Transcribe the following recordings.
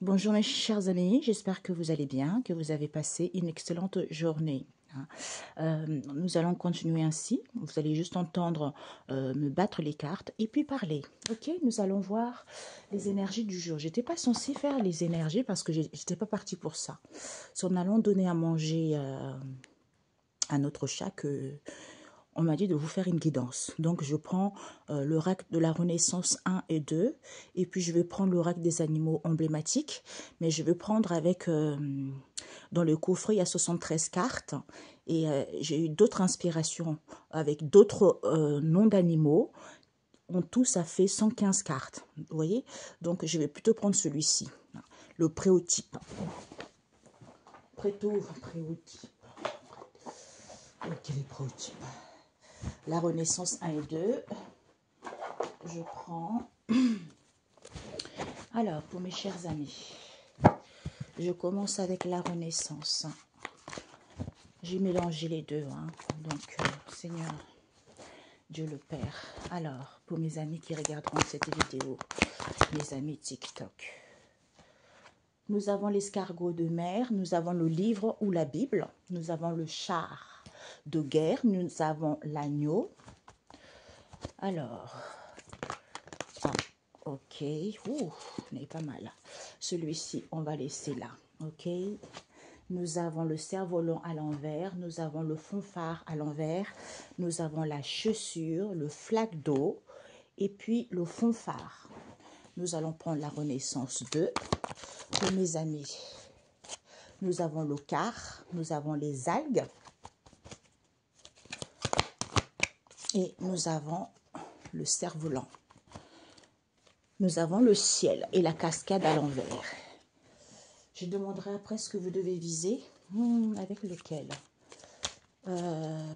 Bonjour mes chers amis, j'espère que vous allez bien, que vous avez passé une excellente journée. Nous allons continuer ainsi, vous allez juste entendre me battre les cartes et puis parler. Ok, nous allons voir les énergies du jour. J'étais pas censée faire les énergies parce que j'étais pas partie pour ça. Si on allons donner à manger à notre chat que... On m'a dit de vous faire une guidance. Donc, je prends l'oracle de la Renaissance 1 et 2. Et puis, je vais prendre l'oracle des animaux emblématiques. Mais je vais prendre avec... dans le coffret, il y a 73 cartes. Et j'ai eu d'autres inspirations avec d'autres noms d'animaux. En tout, ça fait 115 cartes. Vous voyez? Donc, je vais plutôt prendre celui-ci. Le préotype. Préotype. Quel est préotype? La Renaissance 1 et 2. Je prends. Alors, pour mes chers amis, je commence avec la Renaissance. J'ai mélangé les deux. Donc, Seigneur, Dieu le Père. Alors, pour mes amis qui regarderont cette vidéo, mes amis TikTok. Nous avons l'escargot de mer, nous avons le livre ou la Bible, nous avons le char de guerre, nous avons l'agneau. Alors, ok, on est pas mal. Celui-ci, on va laisser là, ok. Nous avons le cerf-volant à l'envers, nous avons le fond-phare à l'envers, nous avons la chaussure, le flaque d'eau et puis le fond-phare. Nous allons prendre la Renaissance 2 pour mes amis. Nous avons le quart, nous avons les algues et nous avons le cerf-volant. Nous avons le ciel et la cascade à l'envers. Je demanderai après ce que vous devez viser. Avec lequel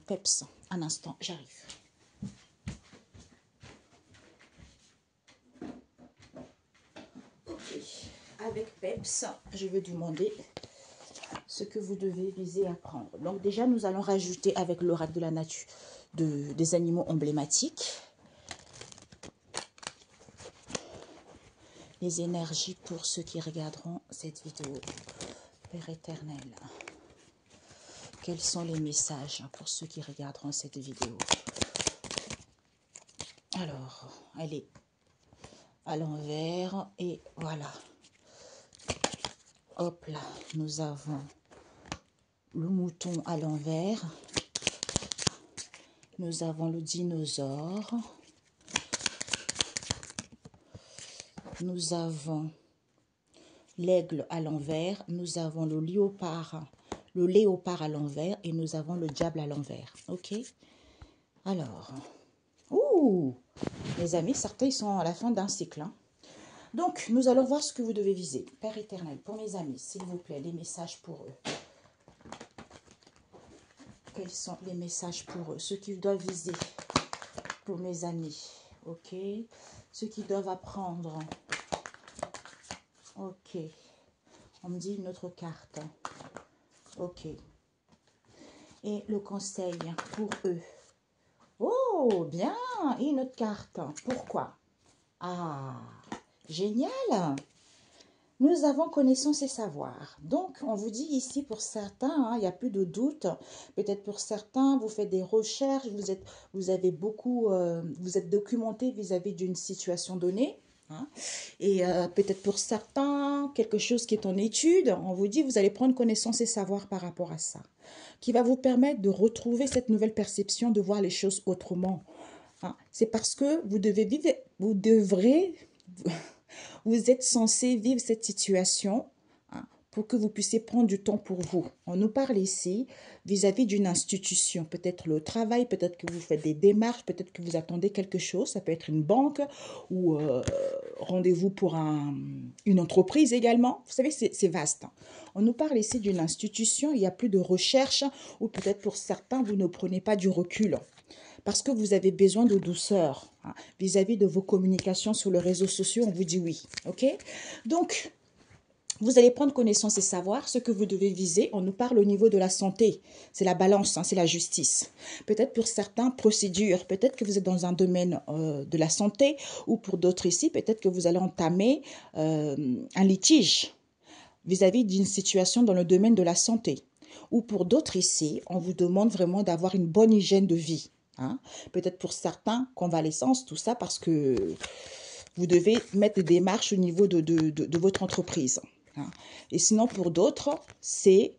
Peps, un instant, j'arrive. Ok, avec Peps, je vais demander ce que vous devez viser à prendre. Donc déjà, nous allons rajouter avec l'oracle de la nature des animaux emblématiques. Les énergies pour ceux qui regarderont cette vidéo. Père éternel, quels sont les messages pour ceux qui regarderont cette vidéo? Alors, elle est à l'envers et voilà. Hop là, nous avons le mouton à l'envers. Nous avons le dinosaure. Nous avons l'aigle à l'envers. Nous avons le léopard à l'envers. Et nous avons le diable à l'envers. Ok? Alors, mes amis, certains ils sont à la fin d'un cycle. Donc, nous allons voir ce que vous devez viser. Père éternel, pour mes amis, s'il vous plaît, les messages pour eux. Quels sont les messages pour eux? Ceux qui doivent viser pour mes amis. Ok? Ceux qui doivent apprendre. Ok. On me dit une autre carte. Ok. Et le conseil pour eux. Oh, bien. Et une autre carte. Pourquoi? Ah, génial. Nous avons connaissance et savoir. Donc, on vous dit ici pour certains, il n'y a plus de doute. Peut-être pour certains, vous faites des recherches, vous avez beaucoup, vous êtes documenté vis-à-vis d'une situation donnée. Et peut-être pour certains, quelque chose qui est en étude, on vous dit, vous allez prendre connaissance et savoir par rapport à ça. Qui va vous permettre de retrouver cette nouvelle perception, de voir les choses autrement. C'est parce que vous devez vivre, vous êtes censé vivre cette situation pour que vous puissiez prendre du temps pour vous. On nous parle ici vis-à-vis d'une institution, peut-être le travail, peut-être que vous faites des démarches, peut-être que vous attendez quelque chose, ça peut être une banque ou rendez-vous pour une entreprise également. Vous savez, c'est vaste. On nous parle ici d'une institution, il n'y a plus de recherche ou peut-être pour certains, vous ne prenez pas du recul. Parce que vous avez besoin de douceur vis-à-vis de vos communications sur les réseaux sociaux, on vous dit oui. Ok? Donc, vous allez prendre connaissance et savoir ce que vous devez viser. On nous parle au niveau de la santé. C'est la balance, c'est la justice. Peut-être pour certains, procédures. Peut-être que vous êtes dans un domaine de la santé ou pour d'autres ici, peut-être que vous allez entamer un litige. vis-à-vis d'une situation dans le domaine de la santé. Ou pour d'autres ici, on vous demande vraiment d'avoir une bonne hygiène de vie. Hein. Peut-être pour certains, convalescence, tout ça, parce que vous devez mettre des démarches au niveau de votre entreprise. Hein. Et sinon, pour d'autres, c'est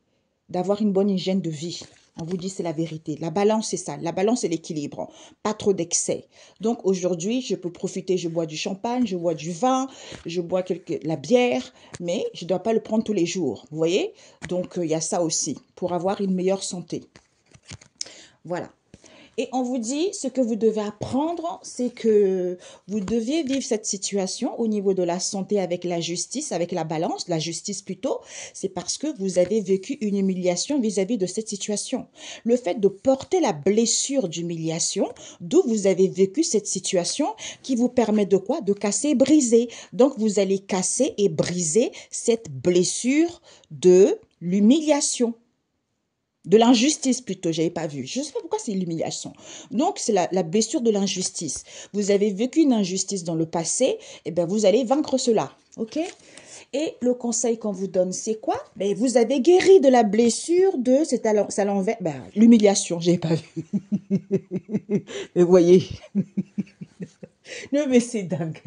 d'avoir une bonne hygiène de vie. On vous dit c'est la vérité. La balance, c'est ça. La balance, c'est l'équilibre. Pas trop d'excès. Donc aujourd'hui, je peux profiter. Je bois du champagne, je bois du vin, je bois la bière, mais je ne dois pas le prendre tous les jours. Vous voyez? Donc il y a ça aussi pour avoir une meilleure santé. Voilà. Et on vous dit, ce que vous devez apprendre, c'est que vous deviez vivre cette situation au niveau de la santé avec la justice, avec la balance, la justice plutôt. C'est parce que vous avez vécu une humiliation vis-à-vis de cette situation. Le fait de porter la blessure d'humiliation, d'où vous avez vécu cette situation, qui vous permet de quoi? De casser et briser. Donc, vous allez casser et briser cette blessure de l'humiliation. De l'injustice plutôt, j'avais pas vu. Je ne sais pas pourquoi c'est l'humiliation. Donc, c'est la blessure de l'injustice. Vous avez vécu une injustice dans le passé, et bien vous allez vaincre cela. OK? Et le conseil qu'on vous donne, c'est quoi? Ben, vous avez guéri de la blessure de, c'est à l'envers, ben, l'humiliation, j'ai pas vu. Vous voyez? Non, mais c'est dingue.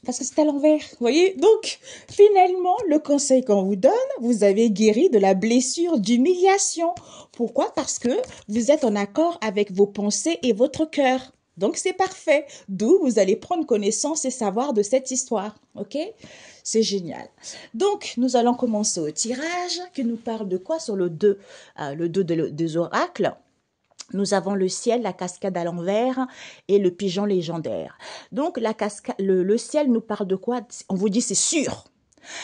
Parce que c'est à l'envers, vous voyez? Donc, finalement, le conseil qu'on vous donne, vous avez guéri de la blessure d'humiliation. Pourquoi? Parce que vous êtes en accord avec vos pensées et votre cœur. Donc, c'est parfait. D'où vous allez prendre connaissance et savoir de cette histoire. OK? C'est génial. Donc, nous allons commencer au tirage qui nous parle de quoi sur le 2 des oracles. Nous avons le ciel, la cascade à l'envers et le pigeon légendaire. Donc, le ciel nous parle de quoi? On vous dit c'est sûr.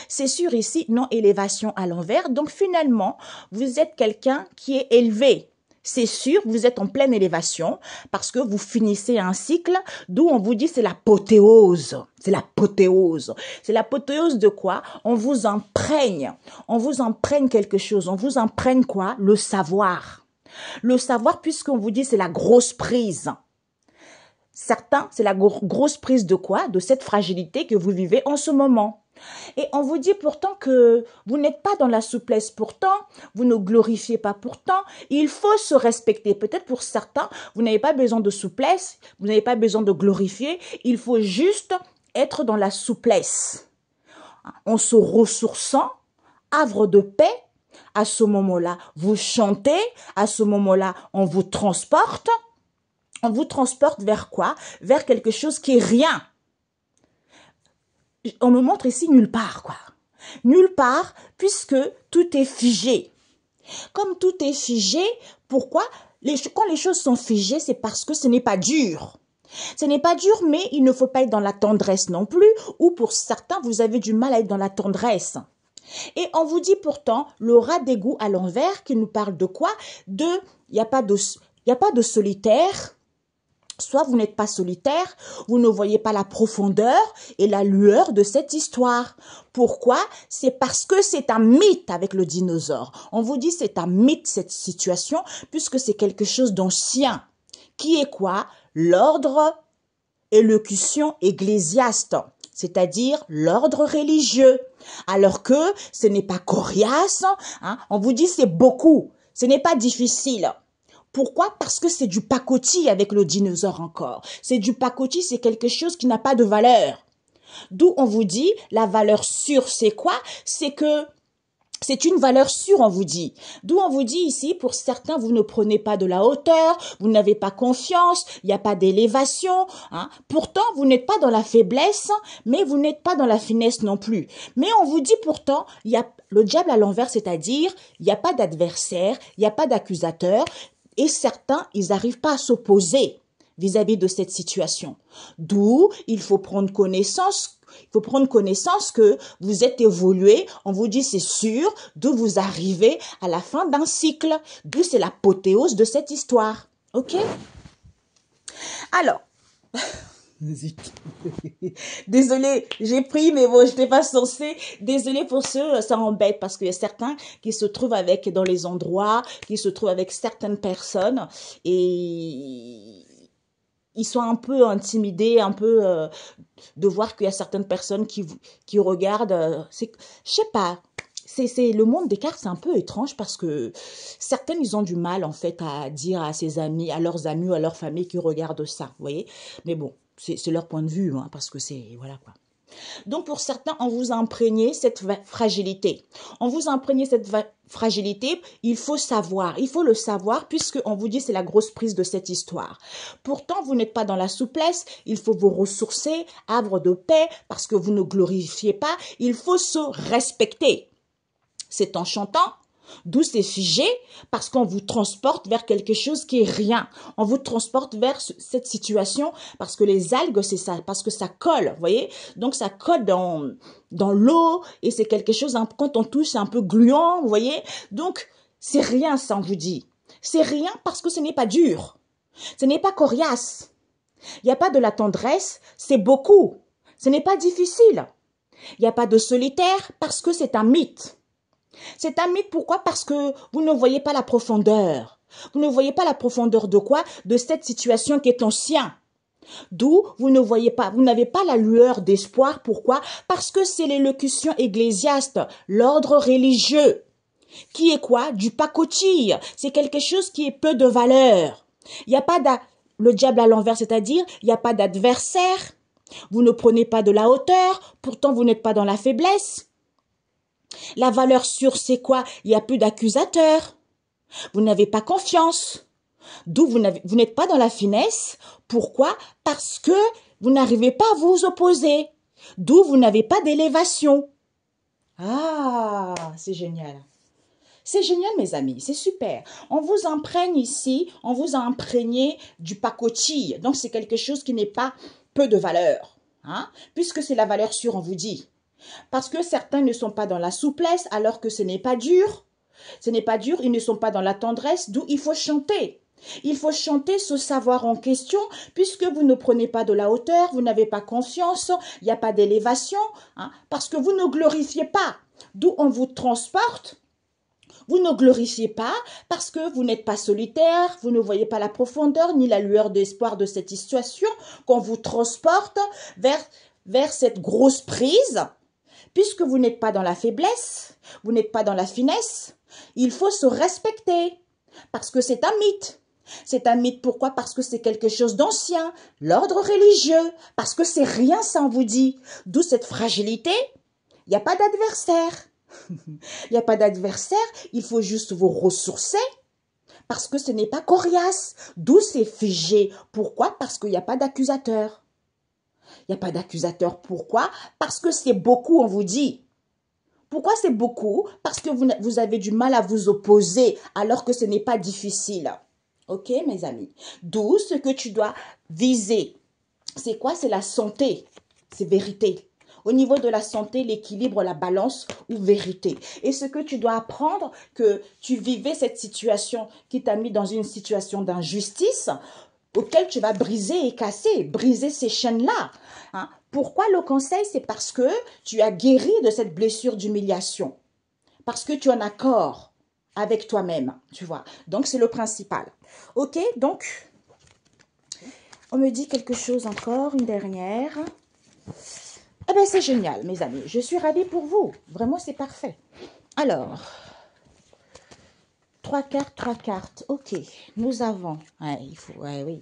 C'est sûr ici, non élévation à l'envers. Donc, finalement, vous êtes quelqu'un qui est élevé. C'est sûr, vous êtes en pleine élévation parce que vous finissez un cycle d'où on vous dit c'est l'apothéose. C'est l'apothéose. C'est l'apothéose de quoi? On vous imprègne. On vous imprègne quelque chose. On vous imprègne quoi? Le savoir. Le savoir, puisqu'on vous dit c'est la grosse prise. Certains, c'est la grosse prise de quoi? De cette fragilité que vous vivez en ce moment. Et on vous dit pourtant que vous n'êtes pas dans la souplesse. Pourtant, vous ne glorifiez pas. Pourtant, il faut se respecter. Peut-être pour certains, vous n'avez pas besoin de souplesse. Vous n'avez pas besoin de glorifier. Il faut juste être dans la souplesse. En se ressourçant, havre de paix. À ce moment-là, vous chantez. À ce moment-là, on vous transporte. On vous transporte vers quoi? Vers quelque chose qui est rien. On me montre ici nulle part, quoi. Nulle part, puisque tout est figé. Comme tout est figé, pourquoi? Quand les choses sont figées, c'est parce que ce n'est pas dur. Ce n'est pas dur, mais il ne faut pas être dans la tendresse non plus, ou pour certains, vous avez du mal à être dans la tendresse. Et on vous dit pourtant, le rat d'égout à l'envers, qui nous parle de quoi? Il n'y a pas de solitaire. Soit vous n'êtes pas solitaire, vous ne voyez pas la profondeur et la lueur de cette histoire. Pourquoi? C'est parce que c'est un mythe avec le dinosaure. On vous dit c'est un mythe cette situation, puisque c'est quelque chose d'ancien. Qui est quoi? L'ordre élocution ecclésiaste, c'est-à-dire l'ordre religieux. Alors que ce n'est pas coriace, hein? On vous dit c'est beaucoup, ce n'est pas difficile. Pourquoi? Parce que c'est du pacotille avec le dinosaure encore. C'est du pacotille, c'est quelque chose qui n'a pas de valeur. D'où on vous dit, la valeur sûre, c'est quoi? C'est que c'est une valeur sûre, on vous dit. D'où on vous dit ici, pour certains, vous ne prenez pas de la hauteur, vous n'avez pas confiance, il n'y a pas d'élévation. Hein. Pourtant, vous n'êtes pas dans la faiblesse, mais vous n'êtes pas dans la finesse non plus. Mais on vous dit pourtant, il y a le diable à l'envers, c'est-à-dire, il n'y a pas d'adversaire, il n'y a pas d'accusateur. Et certains, ils n'arrivent pas à s'opposer vis-à-vis de cette situation. D'où il faut prendre connaissance. Il faut prendre connaissance que vous êtes évolué. On vous dit c'est sûr. D'où vous arrivez à la fin d'un cycle. D'où c'est l'apothéose de cette histoire. OK? Alors. Désolée, j'ai pris, mais bon, je n'étais pas censée. Désolée pour ceux, ça embête parce qu'il y a certains qui se trouvent dans les endroits, qui se trouvent avec certaines personnes et ils sont un peu intimidés, un peu de voir qu'il y a certaines personnes qui regardent. Je sais pas. C'est le monde des cartes, c'est un peu étrange parce que certaines, ils ont du mal en fait à dire à ses amis, à leurs amis ou à leur famille qui regardent ça, vous voyez. Mais bon, c'est leur point de vue, hein, parce que c'est, voilà quoi. Donc pour certains, on vous a imprégné cette fragilité. On vous a imprégné cette fragilité, il faut savoir, il faut le savoir puisque on vous dit c'est la grosse prise de cette histoire. Pourtant, vous n'êtes pas dans la souplesse, il faut vous ressourcer, havre de paix, parce que vous ne glorifiez pas, il faut se respecter. C'est en chantant, d'où c'est figé, parce qu'on vous transporte vers quelque chose qui est rien. On vous transporte vers cette situation, parce que les algues, c'est ça, parce que ça colle, vous voyez. Donc ça colle dans l'eau, et c'est quelque chose, quand on touche, c'est un peu gluant, vous voyez. Donc, c'est rien, ça, on vous dit. C'est rien parce que ce n'est pas dur. Ce n'est pas coriace. Il n'y a pas de la tendresse, c'est beaucoup. Ce n'est pas difficile. Il n'y a pas de solitaire parce que c'est un mythe. C'est un mythe, pourquoi? Parce que vous ne voyez pas la profondeur. Vous ne voyez pas la profondeur de quoi? De cette situation qui est ancienne. D'où vous ne voyez pas, vous n'avez pas la lueur d'espoir. Pourquoi? Parce que c'est l'élocution ecclésiaste, l'ordre religieux, qui est quoi? Du pacotille. C'est quelque chose qui est peu de valeur. Il n'y a pas le diable à l'envers, c'est-à-dire, il n'y a pas d'adversaire. Vous ne prenez pas de la hauteur, pourtant vous n'êtes pas dans la faiblesse. La valeur sûre, c'est quoi? Il n'y a plus d'accusateurs. Vous n'avez pas confiance. D'où vous n'êtes pas dans la finesse. Pourquoi? Parce que vous n'arrivez pas à vous opposer. D'où vous n'avez pas d'élévation. Ah, c'est génial. C'est génial, mes amis, c'est super. On vous imprègne ici, on vous a imprégné du pacotille. Donc, c'est quelque chose qui n'est pas peu de valeur. Hein? Puisque c'est la valeur sûre, on vous dit. Parce que certains ne sont pas dans la souplesse, alors que ce n'est pas dur. Ce n'est pas dur, ils ne sont pas dans la tendresse, d'où il faut chanter. Il faut chanter ce savoir en question, puisque vous ne prenez pas de la hauteur, vous n'avez pas confiance, il n'y a pas d'élévation, hein, parce que vous ne glorifiez pas. D'où on vous transporte. Vous ne glorifiez pas parce que vous n'êtes pas solitaire, vous ne voyez pas la profondeur ni la lueur d'espoir de cette situation qu'on vous transporte vers cette grosse prise. Puisque vous n'êtes pas dans la faiblesse, vous n'êtes pas dans la finesse, il faut se respecter. Parce que c'est un mythe. C'est un mythe, pourquoi? Parce que c'est quelque chose d'ancien, l'ordre religieux, parce que c'est rien, ça on vous dit. D'où cette fragilité, il n'y a pas d'adversaire. Il n'y a pas d'adversaire, il faut juste vous ressourcer, parce que ce n'est pas coriace. D'où c'est figé. Pourquoi? Parce qu'il n'y a pas d'accusateur. Il n'y a pas d'accusateur. Pourquoi? Parce que c'est beaucoup, on vous dit. Pourquoi c'est beaucoup? Parce que vous avez du mal à vous opposer alors que ce n'est pas difficile. Ok, mes amis? D'où ce que tu dois viser. C'est quoi? C'est la santé. C'est vérité. Au niveau de la santé, l'équilibre, la balance ou vérité. Et ce que tu dois apprendre, que tu vivais cette situation qui t'a mis dans une situation d'injustice, auquel tu vas briser et casser, briser ces chaînes-là. Hein? Pourquoi le conseil? C'est parce que tu as guéri de cette blessure d'humiliation. Parce que tu es en accord avec toi-même, tu vois. Donc, c'est le principal. Ok, donc, on me dit quelque chose encore, une dernière. Eh bien, c'est génial, mes amis. Je suis ravie pour vous. Vraiment, c'est parfait. Alors, 3 cartes. Ok, nous avons... Ouais, il faut... Ouais, oui.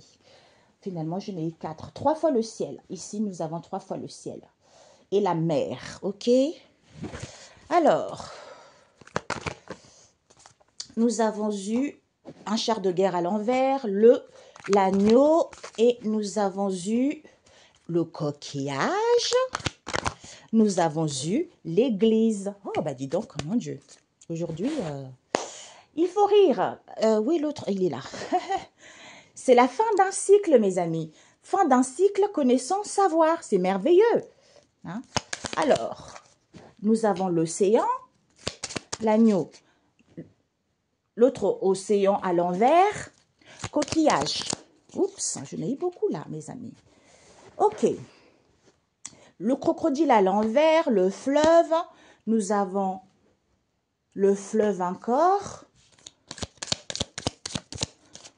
Finalement, je n'ai eu 4. 3 fois le ciel. Ici, nous avons 3 fois le ciel. Et la mer, ok? Alors, nous avons eu un char de guerre à l'envers, l'agneau, et nous avons eu le coquillage. Nous avons eu l'église. Oh, bah dis donc, mon Dieu. Aujourd'hui, il faut rire. Oui, l'autre, il est là. C'est la fin d'un cycle, mes amis. Fin d'un cycle, connaissance, savoir. C'est merveilleux. Hein? Alors, nous avons l'océan, l'agneau, l'autre océan à l'envers, coquillage. Oups, je n'ai eu beaucoup là, mes amis. Ok. Le crocodile à l'envers, le fleuve. Nous avons le fleuve encore.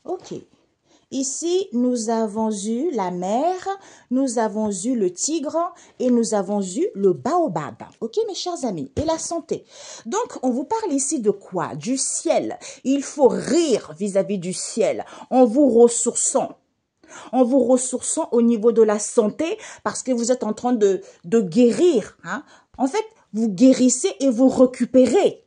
Ok. Ici, nous avons eu la mer, nous avons eu le tigre et nous avons eu le baobab. Ok, mes chers amis? Et la santé. Donc, on vous parle ici de quoi? Du ciel. Il faut rire vis-à-vis du ciel en vous ressourçant. En vous ressourçant au niveau de la santé parce que vous êtes en train de guérir. Hein? En fait, vous guérissez et vous récupérez.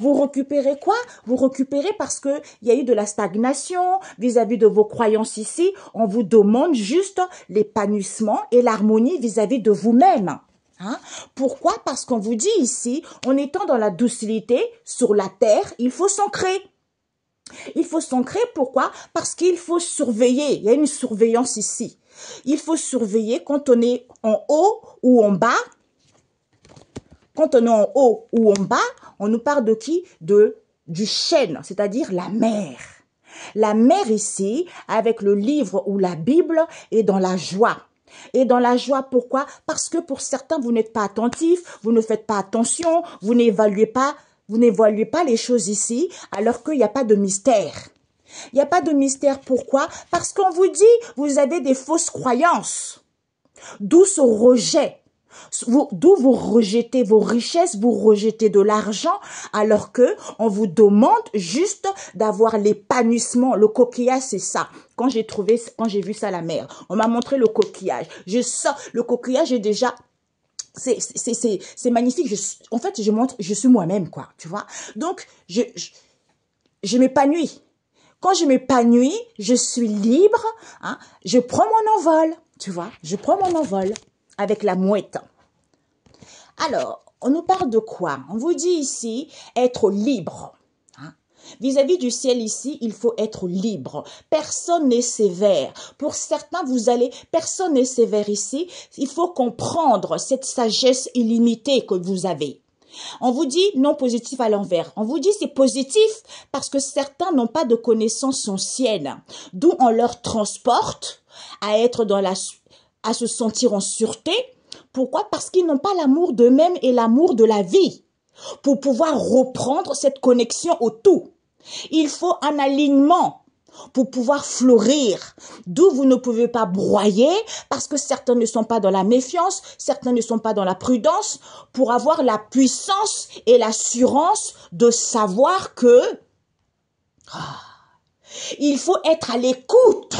Vous récupérez quoi? Vous récupérez parce que il y a eu de la stagnation vis-à-vis de vos croyances ici. On vous demande juste l'épanouissement et l'harmonie vis-à-vis de vous-même. Hein? Pourquoi? Parce qu'on vous dit ici, en étant dans la docilité sur la terre, il faut s'ancrer. Il faut s'ancrer, pourquoi? Parce qu'il faut surveiller. Il y a une surveillance ici. Il faut surveiller quand on est en haut ou en bas. Quand on est en haut ou en bas, on nous parle de qui? Du chêne, c'est-à-dire la mer. La mer ici, avec le livre ou la Bible, est dans la joie. Et dans la joie, pourquoi? Parce que pour certains, vous n'êtes pas attentifs, vous ne faites pas attention, vous n'évaluez pas les choses ici, alors qu'il n'y a pas de mystère. Il n'y a pas de mystère, pourquoi? Parce qu'on vous dit, vous avez des fausses croyances. D'où ce rejet. D'où vous rejetez vos richesses, vous rejetez de l'argent, alors que on vous demande juste d'avoir l'épanouissement. Le coquillage, c'est ça. Quand j'ai vu ça à la mer, on m'a montré le coquillage. Je sors, le coquillage est déjà, c'est magnifique. En fait, je suis moi-même, quoi, tu vois. Donc, je m'épanouis. Quand je m'épanouis, je suis libre, hein, je prends mon envol, tu vois, je prends mon envol avec la mouette. Alors, on nous parle de quoi? On vous dit ici, être libre. Hein. Vis-à-vis du ciel ici, il faut être libre. Personne n'est sévère. Pour certains, personne n'est sévère ici. Il faut comprendre cette sagesse illimitée que vous avez. On vous dit non positif à l'envers. On vous dit c'est positif parce que certains n'ont pas de connaissances anciennes. D'où on leur transporte à être à se sentir en sûreté. Pourquoi? Parce qu'ils n'ont pas l'amour d'eux-mêmes et l'amour de la vie. Pour pouvoir reprendre cette connexion au tout. Il faut un alignement pour pouvoir fleurir. D'où vous ne pouvez pas broyer parce que certains ne sont pas dans la méfiance, certains ne sont pas dans la prudence pour avoir la puissance et l'assurance de savoir que il faut être à l'écoute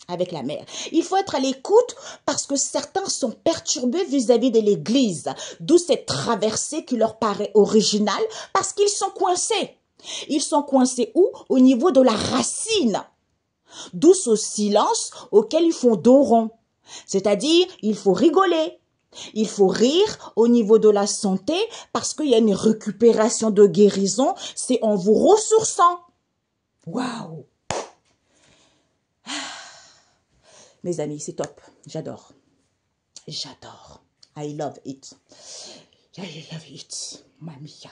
avec la mère. Il faut être à l'écoute parce que certains sont perturbés vis-à-vis de l'église, d'où cette traversée qui leur paraît originale parce qu'ils sont coincés. Ils sont coincés où? Au niveau de la racine. D'où ce silence auquel ils font dos rond. C'est-à-dire, il faut rigoler. Il faut rire au niveau de la santé parce qu'il y a une récupération de guérison. C'est en vous ressourçant. Waouh! Mes amis, c'est top. J'adore. J'adore. I love it. I love it. Mamia.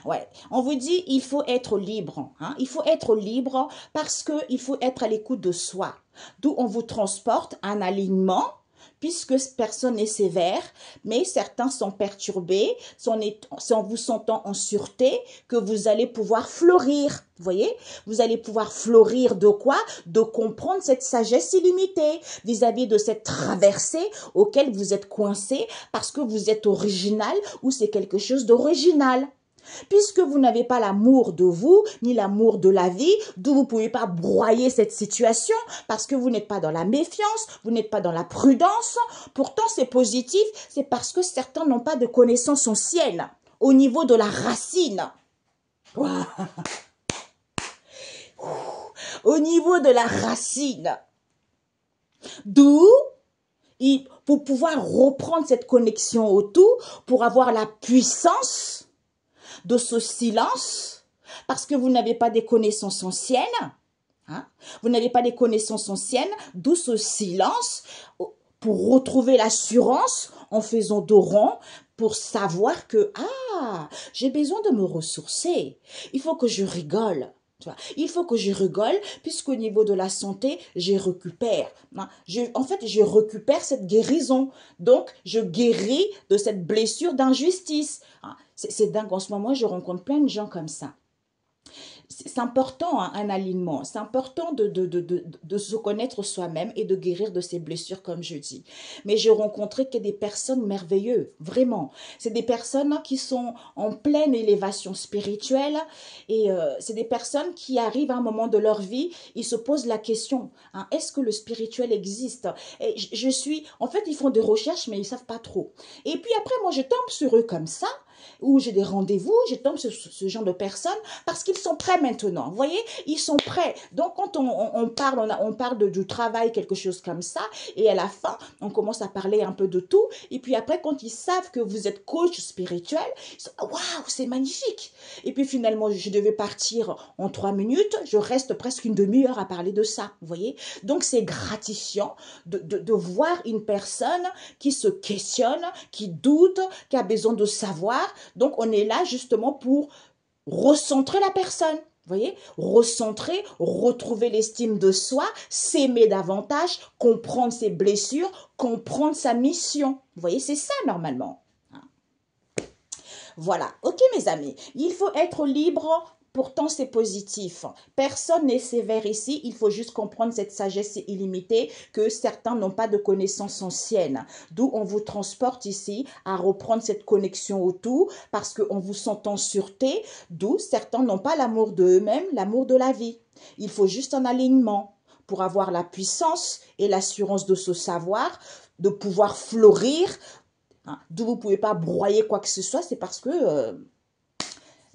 Ouais, on vous dit il faut être libre. Hein? Il faut être libre parce qu'il faut être à l'écoute de soi. D'où on vous transporte un alignement puisque personne n'est sévère, mais certains sont perturbés, c'est en vous sentant en sûreté que vous allez pouvoir fleurir. Vous voyez? Vous allez pouvoir fleurir de quoi? De comprendre cette sagesse illimitée vis-à-vis de cette traversée auquel vous êtes coincé parce que vous êtes original ou c'est quelque chose d'original. Puisque vous n'avez pas l'amour de vous, ni l'amour de la vie, d'où vous ne pouvez pas broyer cette situation, parce que vous n'êtes pas dans la méfiance, vous n'êtes pas dans la prudence. Pourtant, c'est positif, c'est parce que certains n'ont pas de connaissances anciennes au niveau de la racine. Au niveau de la racine. D'où, pour pouvoir reprendre cette connexion au tout, pour avoir la puissance de ce silence, parce que vous n'avez pas des connaissances anciennes, hein? Vous n'avez pas des connaissances anciennes, d'où ce silence, pour retrouver l'assurance en faisant dos rond, pour savoir que, j'ai besoin de me ressourcer, il faut que je rigole. Il faut que je rigole, puisqu'au niveau de la santé, je récupère. En fait, je récupère cette guérison. Donc, je guéris de cette blessure d'injustice. C'est dingue, en ce moment, je rencontre plein de gens comme ça. c'est important, hein, un alignement. C'est important de se connaître soi-même et de guérir de ses blessures, comme je dis. Mais j'ai rencontré que des personnes merveilleuses, vraiment. C'est des personnes qui sont en pleine élévation spirituelle et c'est des personnes qui arrivent à un moment de leur vie, ils se posent la question, hein, est-ce que le spirituel existe? Et je suis, en fait, ils font des recherches, mais ils savent pas trop. Et puis après, moi, je tombe sur eux comme ça, où j'ai des rendez-vous, je tombe sur ce genre de personnes parce qu'ils sont prêts maintenant. Vous voyez, ils sont prêts. Donc, quand on parle, on parle du travail, quelque chose comme ça, et à la fin, on commence à parler un peu de tout. Et puis après, quand ils savent que vous êtes coach spirituel, ils sont, waouh, c'est magnifique. Et puis finalement, je devais partir en 3 minutes, je reste presque une demi-heure à parler de ça. Vous voyez, donc c'est gratifiant de voir une personne qui se questionne, qui doute, qui a besoin de savoir. Donc, on est là justement pour recentrer la personne. Vous voyez, recentrer, retrouver l'estime de soi, s'aimer davantage, comprendre ses blessures, comprendre sa mission. Vous voyez, c'est ça normalement. Voilà, ok mes amis, il faut être libre. Pourtant, c'est positif. Personne n'est sévère ici. Il faut juste comprendre cette sagesse illimitée que certains n'ont pas de connaissances anciennes. D'où on vous transporte ici à reprendre cette connexion au tout parce qu'on vous sent en sûreté. D'où certains n'ont pas l'amour d'eux-mêmes, l'amour de la vie. Il faut juste un alignement pour avoir la puissance et l'assurance de ce savoir, de pouvoir fleurir. D'où vous ne pouvez pas broyer quoi que ce soit, c'est parce que...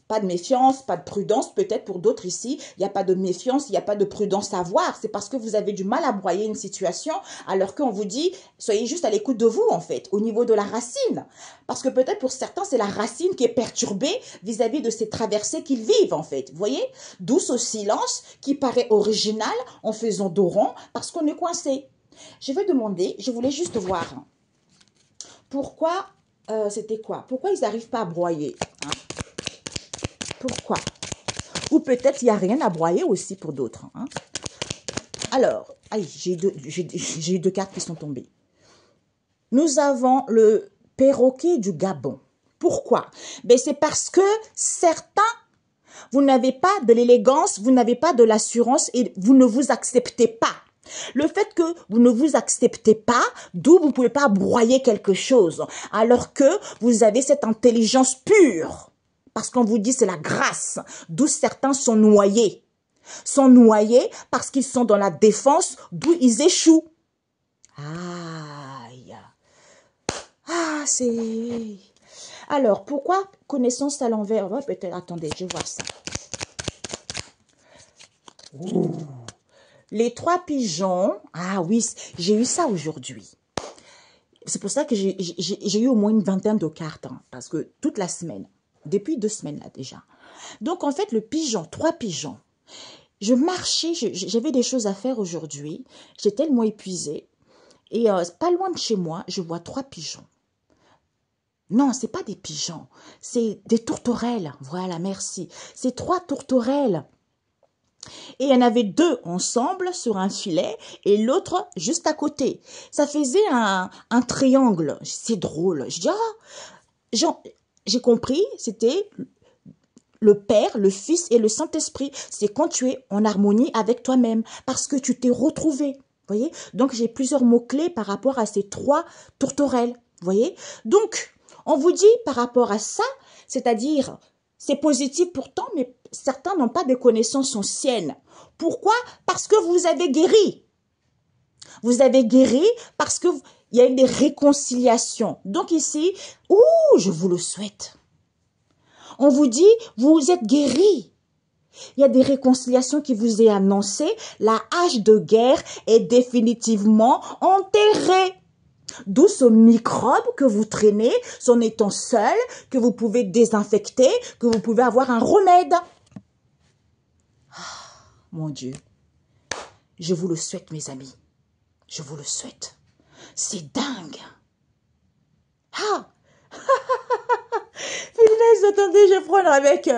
pas de méfiance, pas de prudence. Peut-être pour d'autres ici, il n'y a pas de méfiance, il n'y a pas de prudence à voir. C'est parce que vous avez du mal à broyer une situation, alors qu'on vous dit, soyez juste à l'écoute de vous, en fait, au niveau de la racine. Parce que peut-être pour certains, c'est la racine qui est perturbée vis-à-vis de ces traversées qu'ils vivent, en fait. Vous voyez? D'où ce silence qui paraît original en faisant dos rond parce qu'on est coincé. Je vais demander, je voulais juste voir pourquoi, c'était quoi? Pourquoi ils n'arrivent pas à broyer, hein? Pourquoi? Ou peut-être il n'y a rien à broyer aussi pour d'autres. Hein? Alors, j'ai eu deux cartes qui sont tombées. Nous avons le perroquet du Gabon. Pourquoi? Ben, c'est parce que certains, vous n'avez pas de l'élégance, vous n'avez pas de l'assurance et vous ne vous acceptez pas. Le fait que vous ne vous acceptez pas, d'où vous ne pouvez pas broyer quelque chose, alors que vous avez cette intelligence pure. Parce qu'on vous dit c'est la grâce, d'où certains sont noyés. Sont noyés parce qu'ils sont dans la défense, d'où ils échouent. Aïe. Ah, c'est... Alors, pourquoi connaissance à l'envers? Oh, peut-être, attendez, je vais voir ça. Ouh. Les 3 pigeons. Ah oui, j'ai eu ça aujourd'hui. C'est pour ça que j'ai eu au moins une vingtaine de cartes, hein, parce que toute la semaine. Depuis 2 semaines là déjà. Donc en fait le pigeon, 3 pigeons. Je marchais, j'avais des choses à faire aujourd'hui. J'étais tellement épuisée. Et pas loin de chez moi, je vois 3 pigeons. Non, c'est pas des pigeons. C'est des tourterelles. Voilà, merci. C'est 3 tourterelles. Et il y en avait 2 ensemble sur un filet et l'autre juste à côté. Ça faisait un triangle. C'est drôle. Je dis, ah, j'ai compris, c'était le Père, le Fils et le Saint-Esprit. C'est quand tu es en harmonie avec toi-même, parce que tu t'es retrouvé. Voyez? Donc, j'ai plusieurs mots-clés par rapport à ces 3 tourterelles. Voyez? Donc, on vous dit par rapport à ça, c'est-à-dire, c'est positif pourtant, mais certains n'ont pas de connaissances anciennes. Pourquoi? Parce que vous avez guéri. Vous avez guéri parce que il y a eu des réconciliations. Donc ici, je vous le souhaite. On vous dit, vous êtes guéri. Il y a des réconciliations qui vous est annoncées. La hache de guerre est définitivement enterrée. D'où ce microbe que vous traînez, son étant seul, que vous pouvez désinfecter, que vous pouvez avoir un remède. Ah, mon Dieu. Je vous le souhaite, mes amis. Je vous le souhaite. C'est dingue. Ah! Finesse, attendez, je vais prendre avec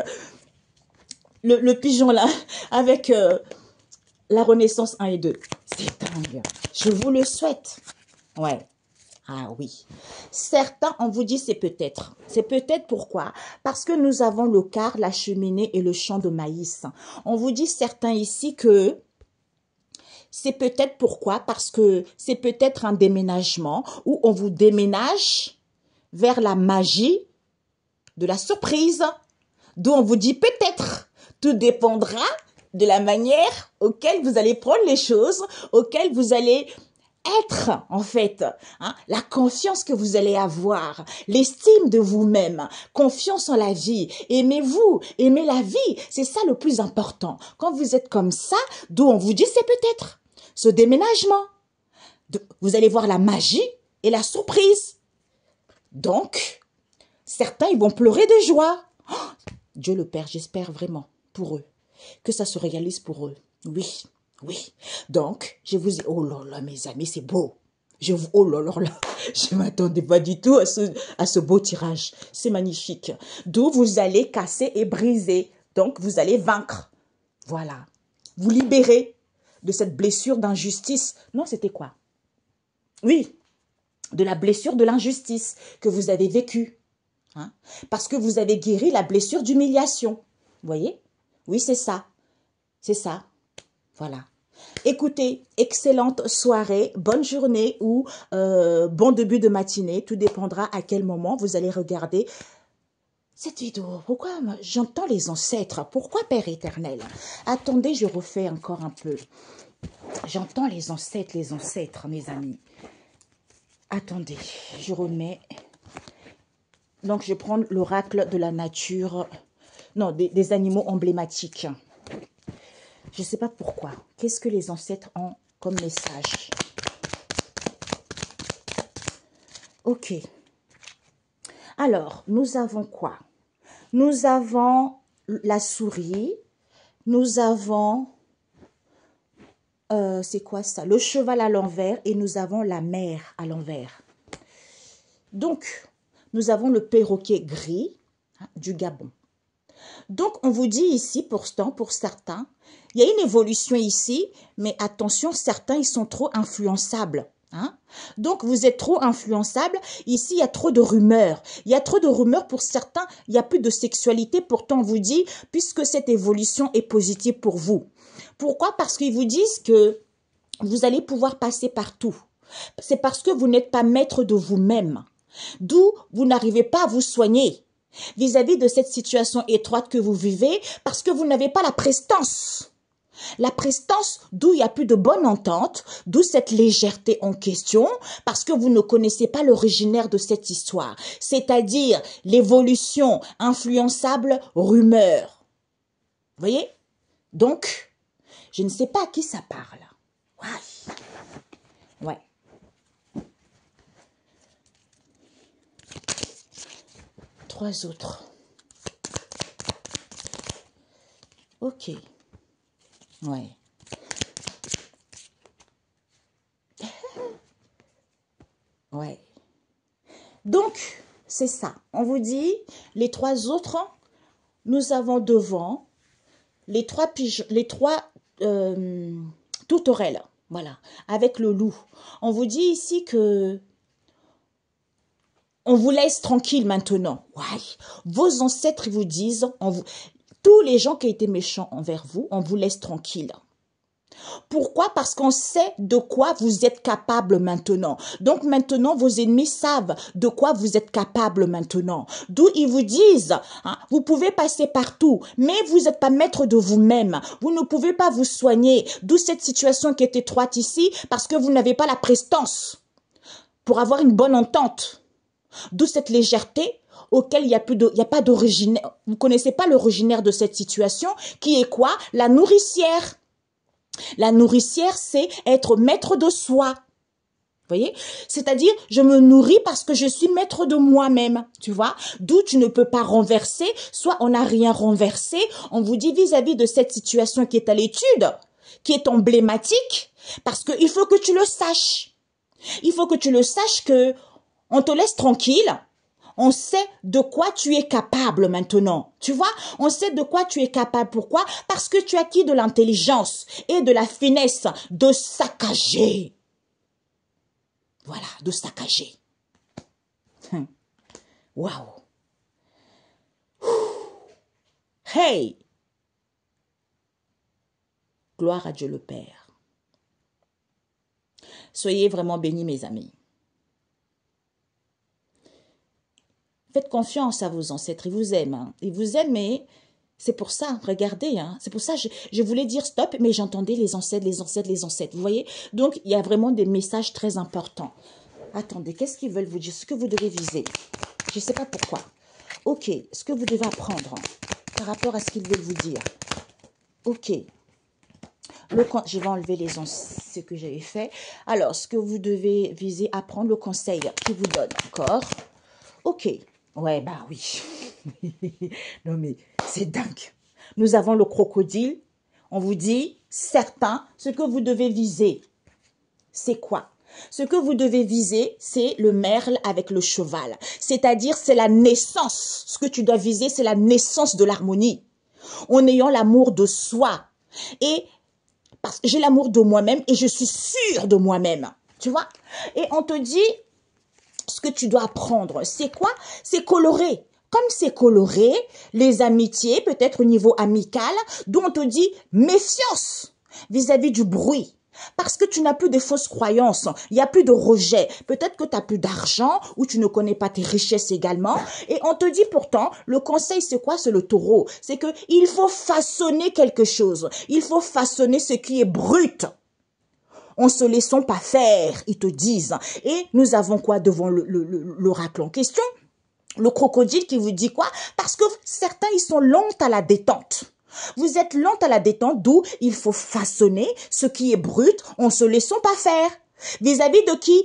le pigeon là, avec la Renaissance 1 et 2. C'est dingue. Je vous le souhaite. Ouais. Ah oui. Certains, on vous dit c'est peut-être. C'est peut-être pourquoi? Parce que nous avons le quart, la cheminée et le champ de maïs. On vous dit certains ici que c'est peut-être pourquoi? Parce que c'est peut-être un déménagement où on vous déménage vers la magie de la surprise. D'où on vous dit peut-être. Tout dépendra de la manière auquel vous allez prendre les choses, auquel vous allez être, en fait, hein, la confiance que vous allez avoir, l'estime de vous-même, confiance en la vie, aimez-vous, aimez la vie, c'est ça le plus important. Quand vous êtes comme ça, d'où on vous dit c'est peut-être ce déménagement. Vous allez voir la magie et la surprise. Donc, certains, ils vont pleurer de joie. Oh, Dieu le Père, j'espère vraiment pour eux que ça se réalise pour eux. Oui, oui. Donc, je vous dis, oh là là, mes amis, c'est beau. Oh là là là, je ne m'attendais pas du tout à ce beau tirage. C'est magnifique. D'où vous allez casser et briser. Donc, vous allez vaincre. Voilà. Vous libérer de cette blessure d'injustice. Non, c'était quoi? Oui, de la blessure de l'injustice que vous avez vécue. Hein? Parce que vous avez guéri la blessure d'humiliation. Vous voyez? Oui, c'est ça. C'est ça. Voilà. Écoutez, excellente soirée, bonne journée ou bon début de matinée. Tout dépendra à quel moment vous allez regarder cette vidéo. Pourquoi j'entends les ancêtres? Pourquoi Père éternel? Attendez, je refais encore un peu. J'entends les ancêtres, mes amis. Attendez, je remets. Donc, je prends l'oracle de la nature. Non, des animaux emblématiques. Je ne sais pas pourquoi. Qu'est-ce que les ancêtres ont comme message? Ok. Alors, nous avons quoi? Nous avons la souris. Nous avons... c'est quoi ça? Le cheval à l'envers. Et nous avons la mer à l'envers. Donc, nous avons le perroquet gris du Gabon. Donc, on vous dit ici, pour certains, il y a une évolution ici, mais attention, certains, ils sont trop influençables. Hein? Donc, vous êtes trop influençable. Ici, il y a trop de rumeurs. Il y a trop de rumeurs pour certains. Il n'y a plus de sexualité. Pourtant, on vous dit, puisque cette évolution est positive pour vous. Pourquoi? Parce qu'ils vous disent que vous allez pouvoir passer partout. C'est parce que vous n'êtes pas maître de vous-même. D'où vous n'arrivez pas à vous soigner vis-à-vis de cette situation étroite que vous vivez parce que vous n'avez pas la prestance. La prestance, d'où il n'y a plus de bonne entente, d'où cette légèreté en question, parce que vous ne connaissez pas l'originaire de cette histoire, c'est-à-dire l'évolution influençable rumeur. Vous voyez? Donc, je ne sais pas à qui ça parle. Ouais. Trois autres. Ok. Ouais. Ouais. Donc, c'est ça. On vous dit, les trois autres, nous avons devant les trois tourterelles. Voilà. Avec le loup. On vous dit ici que on vous laisse tranquille maintenant. Ouais. Vos ancêtres vous disent, tous les gens qui ont été méchants envers vous, on vous laisse tranquille. Pourquoi? Parce qu'on sait de quoi vous êtes capable maintenant. Donc maintenant, vos ennemis savent de quoi vous êtes capable maintenant. D'où ils vous disent, hein, vous pouvez passer partout, mais vous n'êtes pas maître de vous-même. Vous ne pouvez pas vous soigner. D'où cette situation qui est étroite ici, parce que vous n'avez pas la prestance pour avoir une bonne entente. D'où cette légèreté auquel il n'y a pas d'originaire. Vous ne connaissez pas l'originaire de cette situation, qui est quoi? La nourricière. La nourricière, c'est être maître de soi. Vous voyez? C'est-à-dire, je me nourris parce que je suis maître de moi-même. Tu vois? D'où tu ne peux pas renverser. Soit on n'a rien renversé. On vous dit vis-à-vis de cette situation qui est à l'étude, qui est emblématique, parce qu'il faut que tu le saches. Il faut que tu le saches que on te laisse tranquille. On sait de quoi tu es capable maintenant. Tu vois, on sait de quoi tu es capable. Pourquoi? Parce que tu as acquis de l'intelligence et de la finesse de saccager. Voilà, de saccager. Waouh! Hey! Gloire à Dieu le Père. Soyez vraiment bénis, mes amis. Faites confiance à vos ancêtres, ils vous aiment. Hein. Ils vous aiment, mais c'est pour ça, regardez. Hein. C'est pour ça que je voulais dire stop, mais j'entendais les ancêtres, les ancêtres, les ancêtres. Vous voyez? Donc, il y a vraiment des messages très importants. Attendez, qu'est-ce qu'ils veulent vous dire? Ce que vous devez viser. Je ne sais pas pourquoi. Ok, ce que vous devez apprendre par rapport à ce qu'ils veulent vous dire. Ok. Je vais enlever ce que j'avais fait. Alors, ce que vous devez viser, apprendre le conseil qu'ils vous donnent encore. Ok. Ouais, bah oui. Non, mais c'est dingue. Nous avons le crocodile. On vous dit, certains, ce que vous devez viser, c'est quoi? Ce que vous devez viser, c'est le merle avec le cheval. C'est-à-dire, c'est la naissance. Ce que tu dois viser, c'est la naissance de l'harmonie. En ayant l'amour de soi. Et parce que j'ai l'amour de moi-même et je suis sûre de moi-même. Tu vois? Et on te dit, ce que tu dois apprendre, c'est quoi? C'est coloré. Comme c'est coloré, les amitiés, peut-être au niveau amical, dont on te dit méfiance vis-à-vis du bruit. Parce que tu n'as plus de fausses croyances, il n'y a plus de rejet. Peut-être que tu n'as plus d'argent ou tu ne connais pas tes richesses également. Et on te dit pourtant, le conseil c'est quoi? C'est le taureau. C'est qu'il faut façonner quelque chose. Il faut façonner ce qui est brut. En se laissant pas faire, ils te disent. Et nous avons quoi devant l'oracle en question? Le crocodile qui vous dit quoi? Parce que certains, ils sont lents à la détente. Vous êtes lent à la détente, d'où il faut façonner ce qui est brut en se laissant pas faire. Vis-à-vis de qui?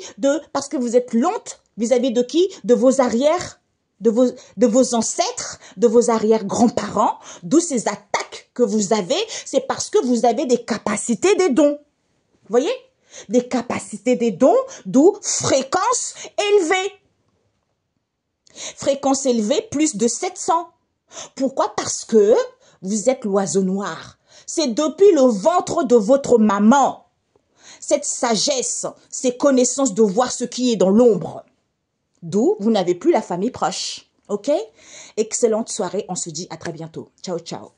Parce que vous êtes lente, vis-à-vis de qui? De vos arrières, de vos ancêtres, de vos arrière-grands-parents, d'où ces attaques que vous avez, c'est parce que vous avez des capacités, des dons. Vous voyez? Des capacités, des dons, d'où fréquence élevée. Fréquence élevée, plus de 700. Pourquoi? Parce que vous êtes l'oiseau noir. C'est depuis le ventre de votre maman. Cette sagesse, ces connaissances de voir ce qui est dans l'ombre. D'où vous n'avez plus la famille proche. Ok? Excellente soirée. On se dit à très bientôt. Ciao, ciao.